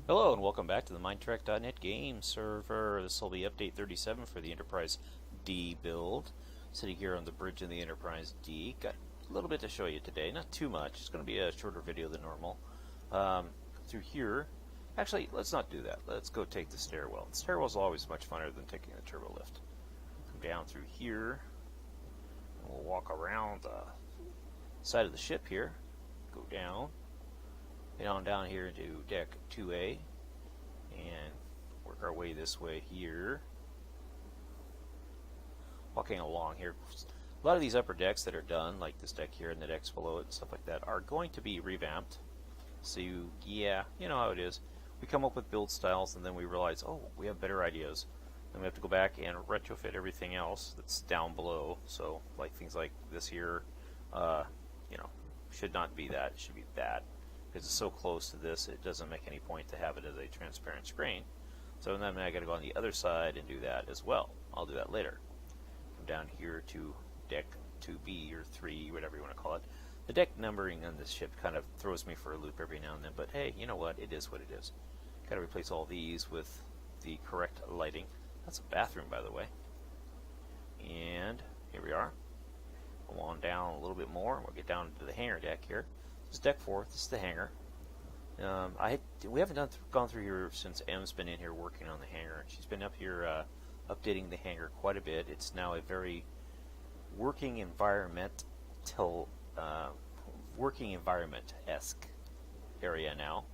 Hello and welcome back to the Minetrek.net game server. This will be update 37 for the Enterprise D build. Sitting here on the bridge in the Enterprise D. Got a little bit to show you today, not too much. It's going to be a shorter video than normal. Through here, actually, let's not do that. Let's go take the stairwell. The stairwell is always much funner than taking the turbo lift. Come down through here. And we'll walk around the side of the ship here. Go down. Head on down here into deck 2A and work our way this way here. Walking along here. A lot of these upper decks that are done, like this deck here and the decks below it and stuff like that, are going to be revamped. So you know how it is. We come up with build styles and then we realize, oh, we have better ideas. Then we have to go back and retrofit everything else that's down below. So like things like this here, should not be that. It should be that. Because it's so close to this, it doesn't make any point to have it as a transparent screen. So then I got to go on the other side and do that as well. I'll do that later. Come down here to deck 2B or 3, whatever you want to call it. The deck numbering on this ship kind of throws me for a loop every now and then, but hey, you know what? It is what it is. Got to replace all these with the correct lighting. That's a bathroom, by the way. And here we are. Go on down a little bit more. We'll get down to the hangar deck here. This is deck 4. This is the hangar. We haven't gone through here since M's been in here working on the hangar. She's been up here updating the hangar quite a bit. It's now a very working environment-esque area now.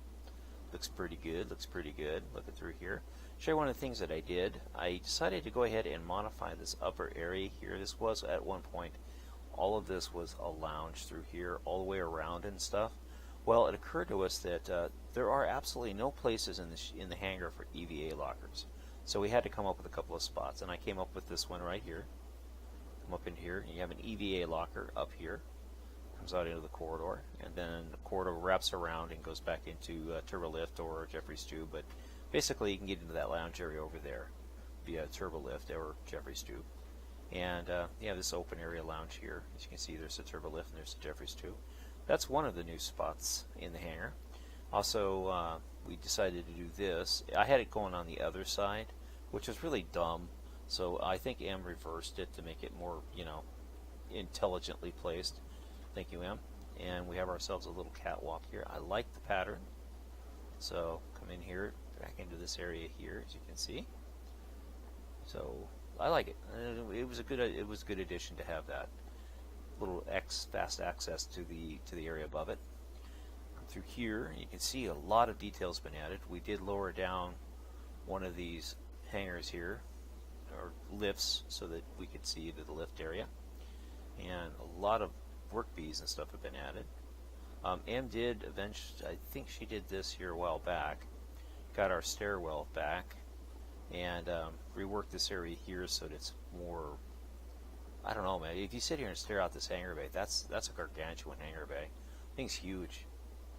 Looks pretty good. Looking through here. Show you one of the things that I did. I decided to go ahead and modify this upper area here. This was at one point. All of this was a lounge through here, all the way around and stuff. Well, it occurred to us that there are absolutely no places in the hangar for EVA lockers. So we had to come up with a couple of spots, and I came up with this one right here. Come up in here, and you have an EVA locker up here. Comes out into the corridor, and then the corridor wraps around and goes back into turbo lift or Jeffrey's tube. But basically, you can get into that lounge area over there via turbo lift or Jeffrey's tube. And this open area lounge here. As you can see, there's a turbo lift and there's a Jeffrey's tube. That's one of the new spots in the hangar. Also, we decided to do this. I had it going on the other side, which was really dumb. So I think M reversed it to make it more, intelligently placed. Thank you, M. And we have ourselves a little catwalk here. I like the pattern. So come in here, back into this area here, as you can see. So I like it. It was a good addition to have that little fast access to the area above it. Come through here, you can see a lot of details been added. We did lower down one of these hangars here, or lifts, so that we could see into the lift area. And a lot of work bees and stuff have been added. M did eventually, I think she did this here a while back. Got our stairwell back. And rework this area here so that it's more, I don't know, man. If you sit here and stare out this hangar bay, that's a gargantuan hangar bay. Thing's huge.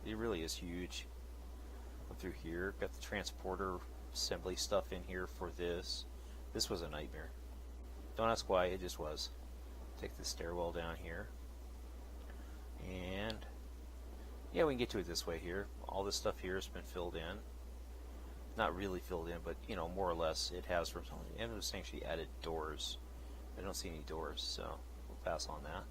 It really is huge. Up through here, got the transporter assembly stuff in here for this. This was a nightmare. Don't ask why, it just was. Take the stairwell down here. And yeah, we can get to it this way here. All this stuff here has been filled in. Not really filled in, but more or less it has. Em was saying she added doors. I don't see any doors, so we'll pass on that.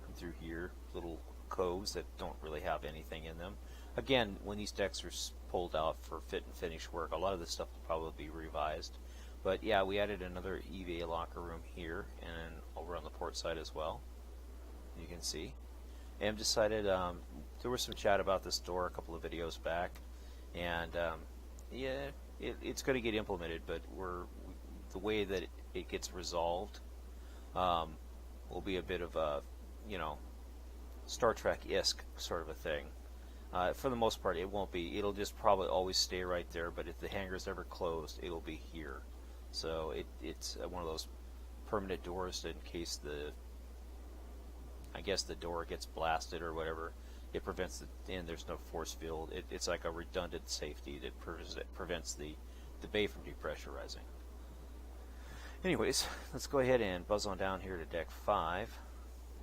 Come through here, little coves that don't really have anything in them. Again, when these decks are pulled out for fit and finish work, a lot of this stuff will probably be revised. But yeah, we added another EVA locker room here and over on the port side as well. You can see. Em decided there was some chat about this door a couple of videos back, and it's going to get implemented, but the way that it gets resolved will be a bit of a, Star Trek-esque sort of a thing. For the most part, it won't be. It'll just probably always stay right there, but if the hangar is ever closed, it'll be here. So it's one of those permanent doors in case the door gets blasted or whatever. It prevents and there's no force field. It's like a redundant safety that prevents the bay from depressurizing. Anyways, let's go ahead and buzz on down here to deck 5.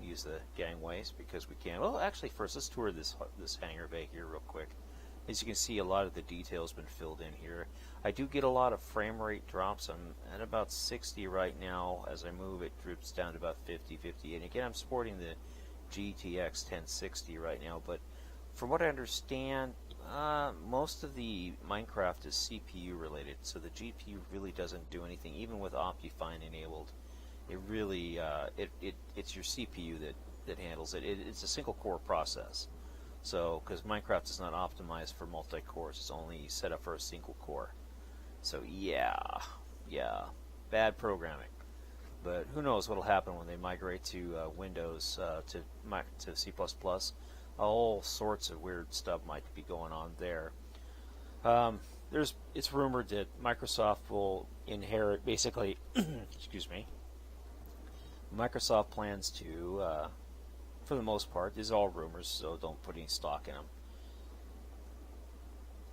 Use the gangways because we can. Well, actually, first let's tour this hangar bay here real quick. As you can see, a lot of the details been filled in here. I do get a lot of frame rate drops. I'm at about 60 right now. As I move, it drips down to about 50, 50. And again, I'm sporting the GTX 1060 right now, but from what I understand, most of the Minecraft is CPU related, so the GPU really doesn't do anything, even with Optifine enabled. It really, it's your CPU that handles it. It's a single core process. So, because Minecraft is not optimized for multi-cores, it's only set up for a single core. So yeah, bad programming. But who knows what'll happen when they migrate to Windows to C++. All sorts of weird stuff might be going on there. It's rumored that Microsoft will inherit, basically, excuse me, Microsoft plans to, for the most part, this is all rumors, so don't put any stock in them.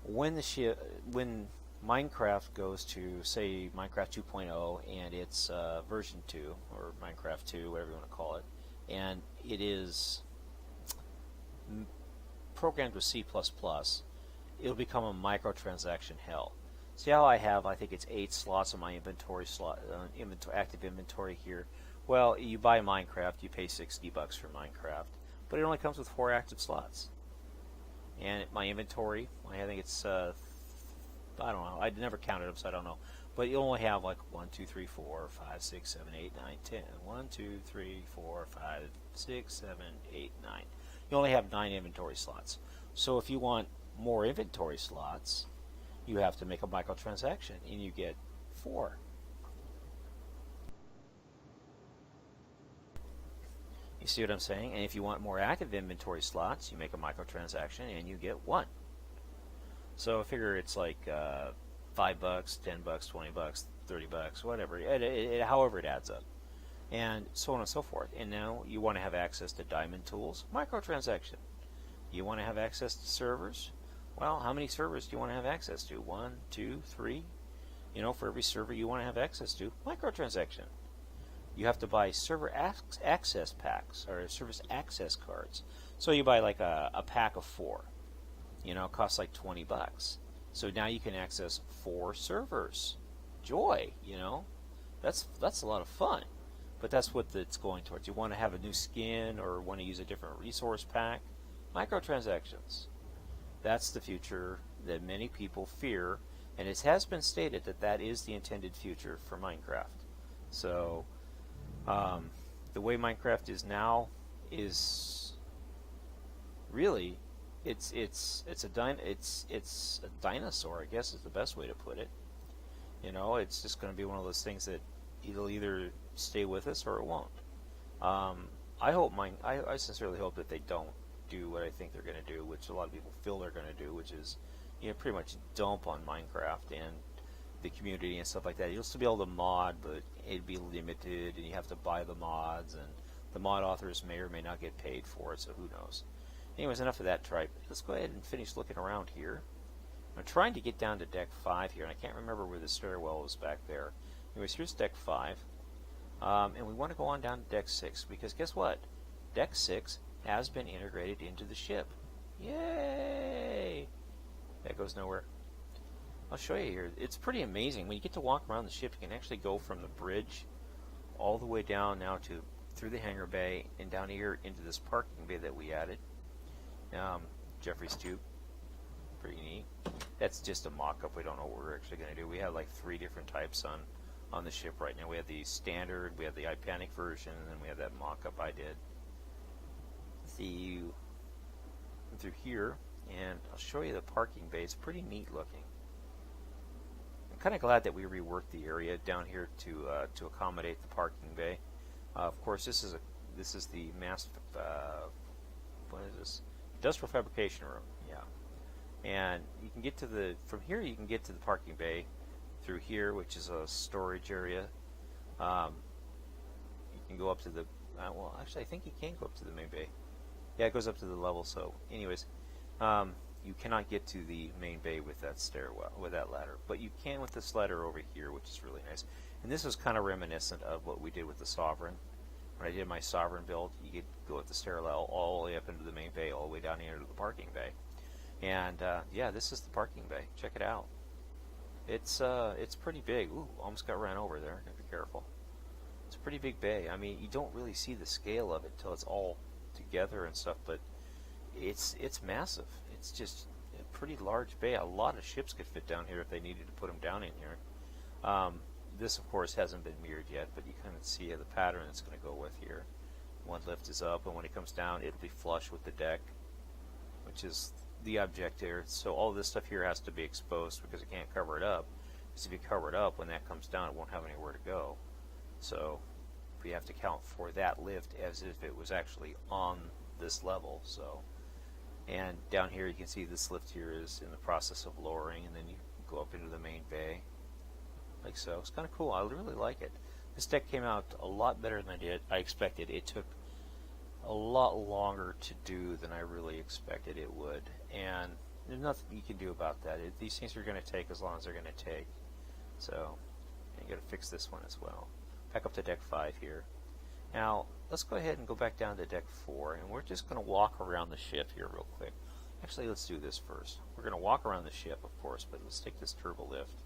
When Minecraft goes to, say, Minecraft 2.0 and it's version 2, or Minecraft 2, whatever you want to call it, and it is programmed with C++, it'll become a microtransaction hell. See how I think it's 8 slots on my inventory active inventory here. Well, you buy Minecraft, you pay $60 for Minecraft, but it only comes with 4 active slots. And my inventory, I think it's I don't know. I never counted them, so I don't know. But you only have like 1, 2, 3, 4, 5, 6, 7, 8, 9, 10. 1, 2, 3, 4, 5, 6, 7, 8, 9. You only have 9 inventory slots. So if you want more inventory slots, you have to make a microtransaction, and you get 4. You see what I'm saying? And if you want more active inventory slots, you make a microtransaction, and you get 1. So I figure it's like $5, $10, $20, $30, whatever, however it adds up, and so on and so forth. And now you want to have access to diamond tools, microtransaction. You want to have access to servers. Well, how many servers do you want to have access to? 1, 2, 3. For every server you want to have access to, microtransaction. You have to buy server access packs or service access cards. So you buy like a pack of 4. It costs like $20. So now you can access 4 servers. Joy, that's a lot of fun. But that's what it's going towards. You want to have a new skin or want to use a different resource pack? Microtransactions. That's the future that many people fear, and it has been stated that that is the intended future for Minecraft. So the way Minecraft is now is really it's a dinosaur, I guess is the best way to put it. It's just going to be one of those things that it'll either stay with us or it won't. I sincerely hope that they don't do what I think they're going to do, which a lot of people feel they're going to do, which is pretty much dump on Minecraft and the community and stuff like that. You'll still be able to mod, but it'd be limited, and you have to buy the mods, and the mod authors may or may not get paid for it, so who knows. Anyways, enough of that tripe. Let's go ahead and finish looking around here. I'm trying to get down to deck 5 here, and I can't remember where the stairwell was back there. Anyways, here's deck 5, and we want to go on down to deck 6, because guess what? Deck 6 has been integrated into the ship. Yay! That goes nowhere. I'll show you here. It's pretty amazing. When you get to walk around the ship, you can actually go from the bridge all the way down now to through the hangar bay and down here into this parking bay that we added. Jeffrey's tube. Pretty neat. That's just a mock-up. We don't know what we're actually going to do. We have like 3 different types on the ship right now. We have the standard, we have the iPanic version, and then we have that mock-up I did. See you through here, and I'll show you the parking bay. It's pretty neat looking. I'm kind of glad that we reworked the area down here to accommodate the parking bay. Of course, this is the mass. What is this? Industrial fabrication room. Yeah, and you can get to from here. You can get to the parking bay through here, which is a storage area. You can go up to the. Well, actually, I think you can go up to the main bay. Yeah, it goes up to the level. So, anyways, you cannot get to the main bay with that stairwell, with that ladder, but you can with this ladder over here, which is really nice. And this was kind of reminiscent of what we did with the Sovereign. When I did my Sovereign build, you could go with the stairwell all the way up into the main bay, all the way down here to the parking bay. And yeah, this is the parking bay. Check it out. It's pretty big. Ooh, almost got ran over there. Gotta be careful. It's a pretty big bay. I mean, you don't really see the scale of it till it's all together and stuff, but it's massive. It's just a pretty large bay. A lot of ships could fit down here if they needed to put them down in here. This, of course, hasn't been mirrored yet, but you kind of see the pattern it's going to go with here. One lift is up, and when it comes down, it'll be flush with the deck, which is the object here. So all this stuff here has to be exposed because it can't cover it up. Because if you cover it up, when that comes down, it won't have anywhere to go. So we have to count for that lift as if it was actually on this level. So, and down here you can see this lift here is in the process of lowering, and then you go up into the main bay like so. It's kind of cool. I really like it. This deck came out a lot better than I expected. It took a lot longer to do than I really expected it would, and there's nothing you can do about that. These things are going to take as long as they're going to take. So you got to fix this one as well. Back up to deck 5 here. Now let's go ahead and go back down to deck 4, and we're just going to walk around the ship here real quick. Actually, let's do this first. We're going to walk around the ship, of course, but let's take this turbo lift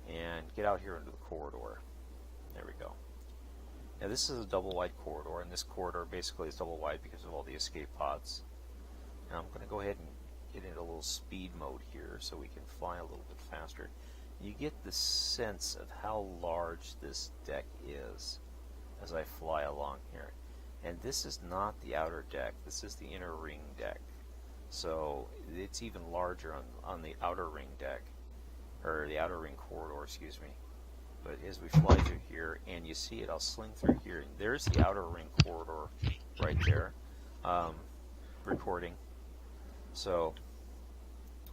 and get out here into the corridor. There we go. Now this is a double wide corridor, and this corridor basically is double wide because of all the escape pods. Now I'm going to go ahead and get into a little speed mode here so we can fly a little bit faster. You get the sense of how large this deck is as I fly along here. And this is not the outer deck, this is the inner ring deck. So it's even larger on the outer ring deck, or the outer ring corridor, excuse me. But as we fly through here, and you see it, I'll sling through here. There's the outer ring corridor right there, recording. So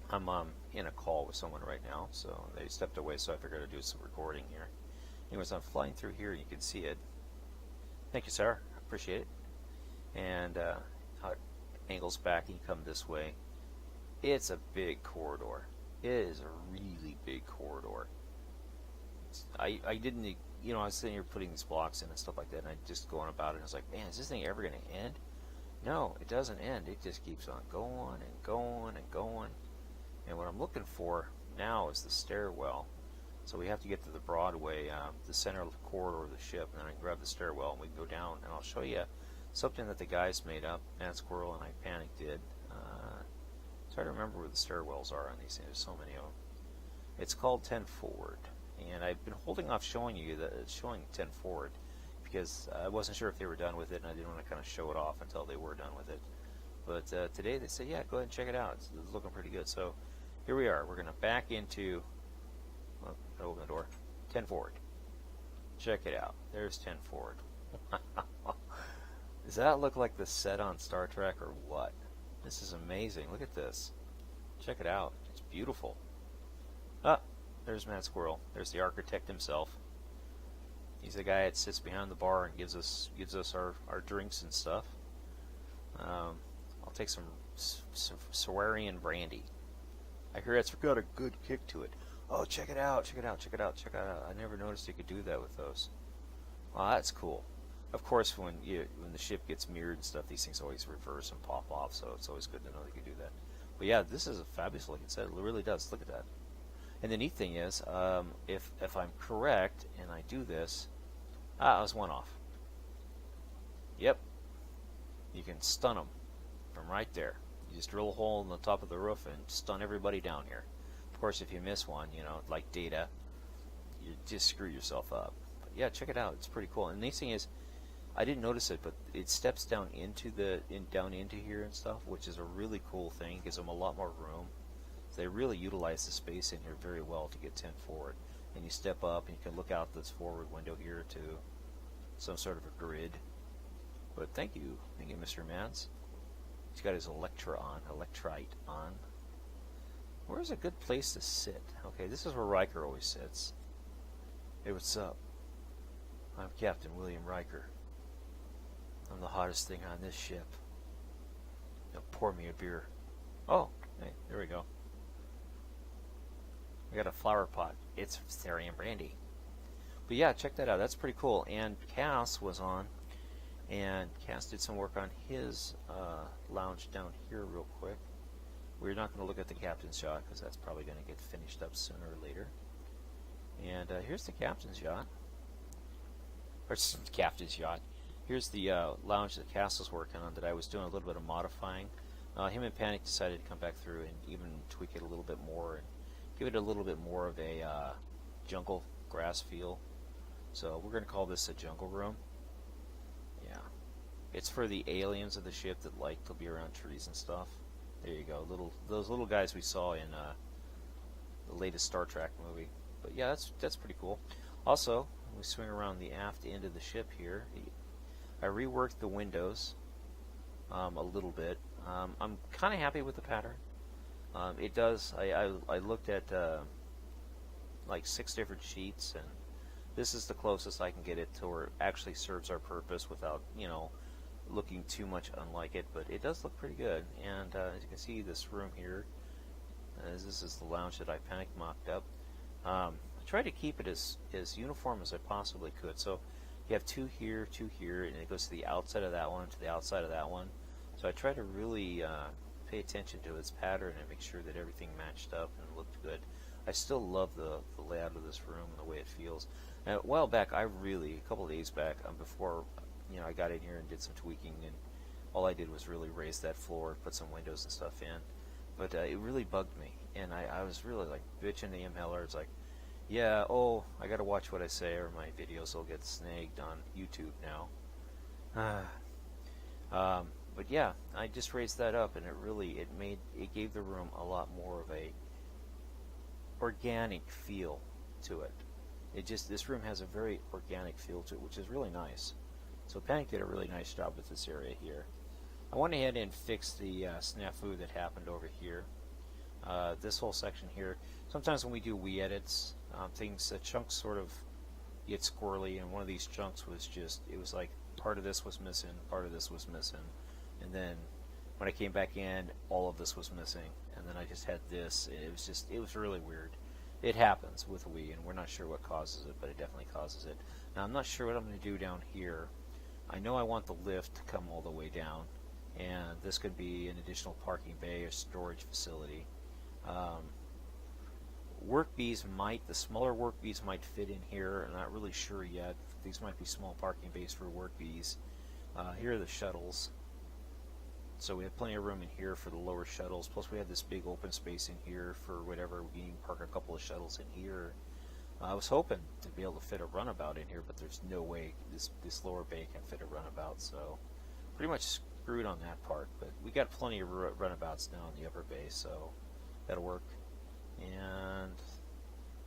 I'm in a call with someone right now, so they stepped away, so I figured I'd do some recording here. Anyways, I'm flying through here, and you can see it. Thank you, sir. Appreciate it. And how it angles back, and you come this way. It's a big corridor. It is a really big corridor. I didn't, you know, I was sitting here putting these blocks in and stuff like that, and I just going about it, and I was like, man, is this thing ever going to end? No, it doesn't end. It just keeps on going and going and going. And what I'm looking for now is the stairwell. So we have to get to the Broadway, the center of the corridor of the ship, and then I can grab the stairwell and we can go down, and I'll show you something that the guys made up, Mad Squirrel and I Panic did. Try to remember where the stairwells are on these things. There's so many of them. It's called 10 Forward. And I've been holding off showing you showing 10 Forward because I wasn't sure if they were done with it, and I didn't want to kind of show it off until they were done with it. But today they said, yeah, go ahead and check it out. It's looking pretty good. So here we are. We're going to back into, well, open the door, 10 Forward. Check it out. There's 10 Forward. Does that look like the set on Star Trek or what? This is amazing. Look at this. Check it out. It's beautiful. Ah, there's Mad Squirrel. There's the architect himself. He's the guy that sits behind the bar and gives us our drinks and stuff. I'll take some Sawarian brandy. I hear it's got a good kick to it. Oh, check it out! Check it out! Check it out! Check it out! I never noticed you could do that with those. Well, that's cool. Of course, when the ship gets mirrored and stuff, these things always reverse and pop off. So it's always good to know that you can do that. But yeah, this is a fabulous looking set. It really does. Look at that. And the neat thing is, if I'm correct and I do this, I was one off. Yep, you can stun them from right there. You just drill a hole in the top of the roof and stun everybody down here. Of course, if you miss one, you know, like Data, you just screw yourself up. But yeah, check it out. It's pretty cool. And the neat thing is, I didn't notice it, but it steps down into down into here and stuff, which is a really cool thing. Gives them a lot more room. They really utilize the space in here very well to get 10 Forward. And you step up and you can look out this forward window here to some sort of a grid. But thank you, Mr. Mads. He's got his electrite on. Where's a good place to sit? Okay, this is where Riker always sits. Hey, what's up? I'm Captain William Riker. I'm the hottest thing on this ship. Now pour me a beer. Oh, hey, there we go. We got a flower pot. It's Therian brandy. But yeah, check that out. That's pretty cool. And Cass was on, and Cass did some work on his lounge down here real quick. We're not going to look at the captain's yacht because that's probably going to get finished up sooner or later. And here's the captain's yacht. Or captain's yacht. Here's the lounge that Castle's working on that I was doing a little bit of modifying. Him and Panic decided to come back through and even tweak it a little bit more and give it a little bit more of a jungle grass feel. So we're going to call this a jungle room. Yeah. It's for the aliens of the ship that like to be around trees and stuff. There you go. Those little guys we saw in the latest Star Trek movie. But yeah, that's pretty cool. Also, we swing around the aft end of the ship here. I reworked the windows a little bit. I'm kind of happy with the pattern. It does. I looked at like 6 different sheets, and this is the closest I can get it to where it actually serves our purpose without, you know, looking too much unlike it. But it does look pretty good. And as you can see, this room here, this is the lounge that I panic mocked up. I tried to keep it as uniform as I possibly could. So you have 2 here, 2 here, and it goes to the outside of that one, to the outside of that one. So I try to really pay attention to its pattern and make sure that everything matched up and looked good. I still love the layout of this room and the way it feels. Now, a while back, a couple of days back, before I got in here and did some tweaking, and all I did was really raise that floor, put some windows and stuff in. But it really bugged me, and I was really like bitching to Heller. It's like, yeah, I got to watch what I say, or my videos will get snagged on YouTube now. But yeah, I just raised that up, and it gave the room a lot more of a organic feel to it. This room has a very organic feel to it, which is really nice. So Panic did a really nice job with this area here. I went ahead and fixed the snafu that happened over here. This whole section here. Sometimes when we do edits, the chunks sort of get squirrely, and one of these chunks was it was like part of this was missing, part of this was missing, and then when I came back in, all of this was missing, and then I just had this. It was really weird. It happens with Wii, and we're not sure what causes it, but it definitely causes it. Now, I'm not sure what I'm going to do down here. I know I want the lift to come all the way down, and this could be an additional parking bay or storage facility. The smaller work bees might fit in here. I'm not really sure yet. These might be small parking bays for work bees. Here are the shuttles. So we have plenty of room in here for the lower shuttles. Plus we have this big open space in here for whatever. We can park a couple of shuttles in here. I was hoping to be able to fit a runabout in here, but there's no way this lower bay can fit a runabout. So pretty much screwed on that part. But we got plenty of runabouts now in the upper bay, so that'll work. And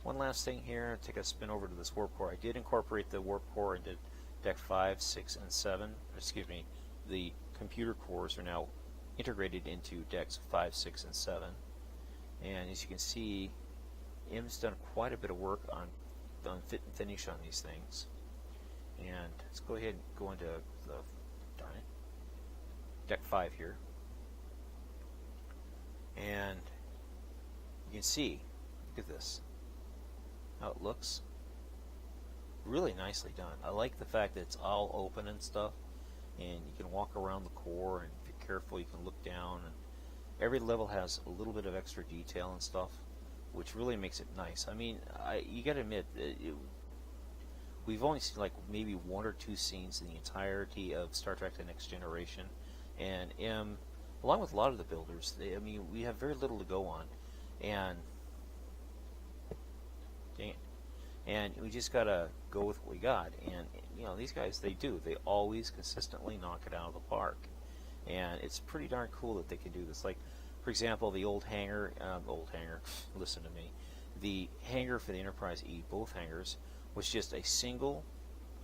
one last thing here, take a spin over to this warp core. I did incorporate the warp core into deck 5, 6, and 7. Excuse me, the computer cores are now integrated into decks 5, 6, and 7. And as you can see, M's done quite a bit of work on fit and finish on these things. And let's go ahead and go into deck 5 here. And you can see, look at this, how it looks. Really nicely done. I like the fact that it's all open and stuff, and you can walk around the core, and if you're careful you can look down, and every level has a little bit of extra detail and stuff, which really makes it nice. I mean, you gotta admit, we've only seen like maybe 1 or 2 scenes in the entirety of Star Trek The Next Generation, and along with a lot of the builders, we have very little to go on. And we just gotta go with what we got. And these guys, they always consistently knock it out of the park. And it's pretty darn cool that they can do this. Like, for example, the old hangar, listen to me. The hangar for the Enterprise E, both hangars, was just a single,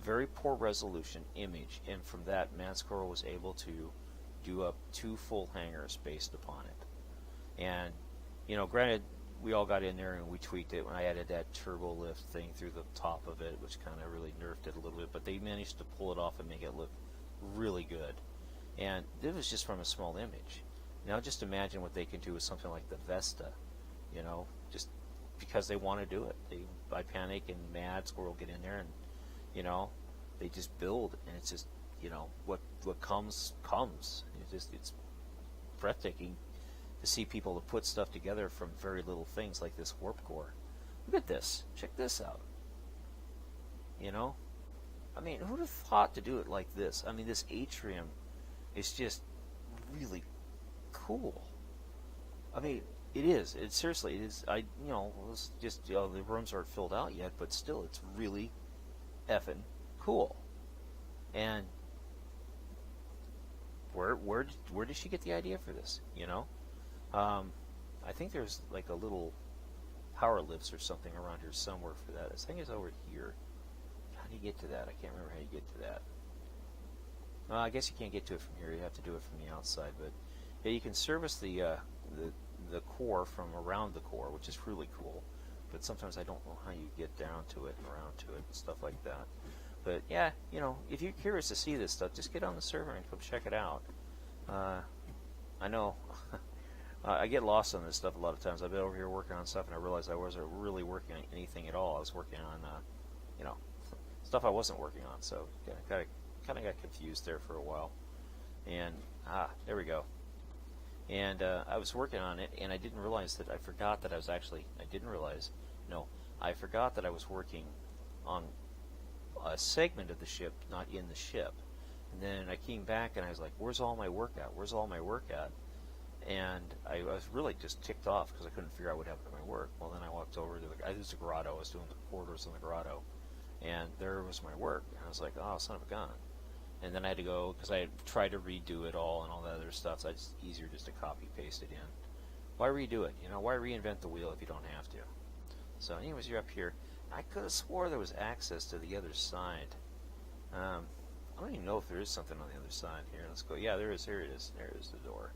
very poor resolution image. And from that, Manscore was able to do up 2 full hangars based upon it. And granted, we all got in there and we tweaked it when I added that turbo lift thing through the top of it, which kind of really nerfed it a little bit, but they managed to pull it off and make it look really good. And it was just from a small image. Now just imagine what they can do with something like the Vesta, just because they want to do it. By Panic and Mad Squirrel get in there and, they just build, and it's just, what comes. It's breathtaking. to see people to put stuff together from very little things like this warp core. Look at this. Check this out. You know? I mean, who'd have thought to do it like this? I mean, this atrium is just really cool. I mean, it is. It seriously, it is. It's just, the rooms aren't filled out yet, but still, it's really effing cool. And where did she get the idea for this? I think there's like a little power lifts or something around here somewhere for that. This thing is over here. How do you get to that? I can't remember how you get to that. I guess you can't get to it from here. You have to do it from the outside. But yeah, you can service the core from around the core, which is really cool. But sometimes I don't know how you get down to it and around to it and stuff like that. But yeah, if you're curious to see this stuff, just get on the server and come check it out. I know I get lost on this stuff a lot of times. I've been over here working on stuff, and I realized I wasn't really working on anything at all. I was working on, stuff I wasn't working on. So kind of got confused there for a while. And there we go. And I was working on it, and I didn't realize that I forgot that I was actually. I forgot that I was working on a segment of the ship, not in the ship. And then I came back and I was like, "Where's all my work at? Where's all my work at?" And I was really just ticked off because I couldn't figure out what happened to my work. Well, then I walked over to the grotto. I was doing the quarters in the grotto, and there was my work. And I was like, "Oh, son of a gun!" And then I had to go because I had tried to redo it all and all that other stuff. So it's easier just to copy paste it in. Why redo it? Why reinvent the wheel if you don't have to? So, anyways, you're up here. I could have swore there was access to the other side. I don't even know if there is something on the other side here. Let's go. Yeah, there is. Here it is. There is the door.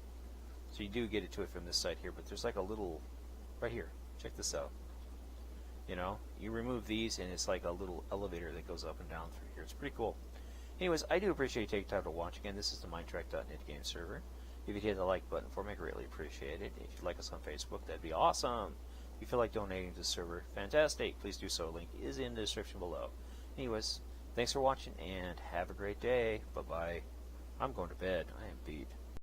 So you do get it to it from this side here, but there's like a little right here. Check this out. You remove these, and it's like a little elevator that goes up and down through here. It's pretty cool. Anyways, I do appreciate you taking time to watch. Again, this is the Minetrek.net game server. If you'd hit the like button for me, I greatly appreciate it. If you'd like us on Facebook, that'd be awesome. If you feel like donating to the server, fantastic. Please do so. Link is in the description below. Anyways, thanks for watching, and have a great day. Bye-bye. I'm going to bed. I am beat.